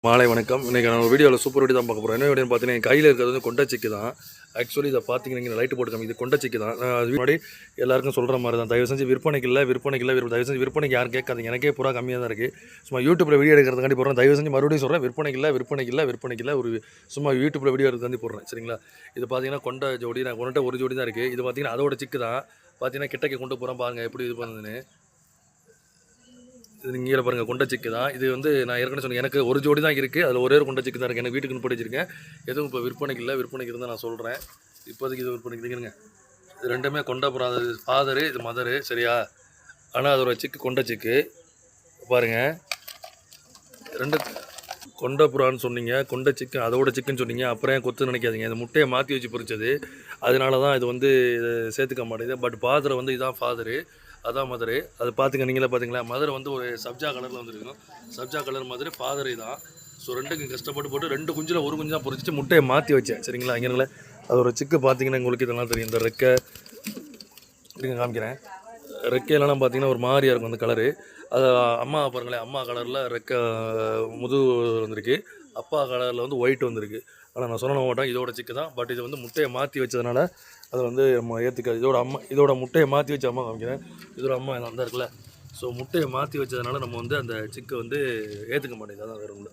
மாலை வணக்கம். இன்றைக்கி நான் ஒரு வீடியோவில் சூப்பர் வீடியோ தான் பார்க்க போகிறேன். என்ன வீடியோன்னு பார்த்தீங்கன்னா என் கையில் இருக்கிறது வந்து கொண்டை சிக்கு தான். ஆக்சுவலி இதை பார்த்தீங்கன்னா நீங்கள் லைட்டு போட்டு இது கொண்டை சிக்கு தான். நான் அது முன்னாடி எல்லாருக்கும் சொல்கிற மாதிரி தான், தயவு செஞ்சு விற்பனைக்கு இல்லை தயவு செஞ்சு விற்பனைக்கு யாரும் கேட்காதீங்க. எனக்கே பூரா கம்மியாக தான் இருக்குது. சும்மா யூடியூப்பில் வீடியோ எடுக்கிறதுக்காண்டி போடுறேன். தயவு செஞ்சு மறுபடியும் சொல்கிறேன், விற்பனைக்கு இல்லை ஒரு சும்மா யூடியூப்பில் வீடியோ எடுக்கிறதுக்காண்டி போடுறேன். சரிங்களா? இது பார்த்தீங்கன்னா கொண்டை ஜோடி, நான் கொண்ட ஒரு ஜோடி தான் இருக்குது. இது பார்த்தீங்கன்னா அதோட சிக்கு தான். பார்த்தீங்கன்னா கிட்டக்கு கொண்டு போகிறேன் பாருங்கள் எப்படி இது பண்ணுதுன்னு. இது நீங்கள் பாருங்கள், கொண்டை சிக்கு தான். இது வந்து நான் ஏற்கனவே சொன்னேன், எனக்கு ஒரு ஜோடி தான் இருக்குது. அதில் ஒரே ஒரு கொண்டை சிக்கு தான் இருக்குது. எனக்கு வீட்டுக்குன்னு போட்டு வச்சிருக்கேன். எதுவும் இப்போ விற்பனைக்கு இருந்தால் நான் சொல்கிறேன். இப்போதைக்கு இது விற்பனைக்கு இருக்குங்க. இது ரெண்டுமே கொண்டை ஃபாதரு, இது மதரு. சரியா? ஆனால் அதோட சிக்கு கொண்டை சிக்கு பாருங்கள். ரெண்டு கொண்டை புறான்னு சொன்னீங்க, கொண்டை சிக்கன் அதோட சிக்கன் சொன்னீங்க. அப்புறம் ஏன் கொத்து நினைக்காதீங்க, இந்த முட்டையை மாற்றி வச்சு பொரிச்சது. அதனால தான் இது வந்து சேர்த்துக்க மாட்டேங்குது. பட் ஃபாதரை வந்து இதான் ஃபாதரு, அதான் மதுரை. அது பார்த்துங்க, நீங்களே பார்த்தீங்களா? மதுரை வந்து ஒரு சப்ஜா கலரில் வந்துருக்கும். சப்ஜா கலர் மதுரை ஃபாதரை தான். ஸோ ரெண்டுக்கும் கஷ்டப்பட்டு போட்டு 2 குஞ்சில் 1 குஞ்சு தான் பொரிச்சிட்டு முட்டையை மாற்றி வச்சேன். சரிங்களா? இங்கே அதோட சிக்கு பார்த்தீங்கன்னா உங்களுக்கு இதெல்லாம் தெரியும். இந்த ரெக்கை இப்படிங்க காமிக்கிறேன். ரெக்கையெல்லாம் பார்த்தீங்கன்னா ஒரு மாதிரியாக இருக்கும் அந்த கலரு. அது அம்மா பாருங்களேன், அம்மா கலரில் ரெக்கை முதுகு வந்திருக்கு, அப்பா கலரில் வந்து ஒயிட் வந்திருக்கு. ஆனால் நான் சொன்ன மாட்டேன், இதோட சிக்கு தான். பட் இது வந்து முட்டையை மாற்றி வச்சதுனால அதை வந்து நம்ம ஏற்றுக்காது. இதோட முட்டையை மாற்றி வச்ச அம்மா காமிக்கிறேன். இதோட அம்மா அந்த இருக்குல்ல. ஸோ முட்டையை மாற்றி வச்சதுனால நம்ம வந்து அந்த சிக்கை வந்து ஏற்றுக்க மாட்டேங்குது. அதான் வேறு ஒன்று.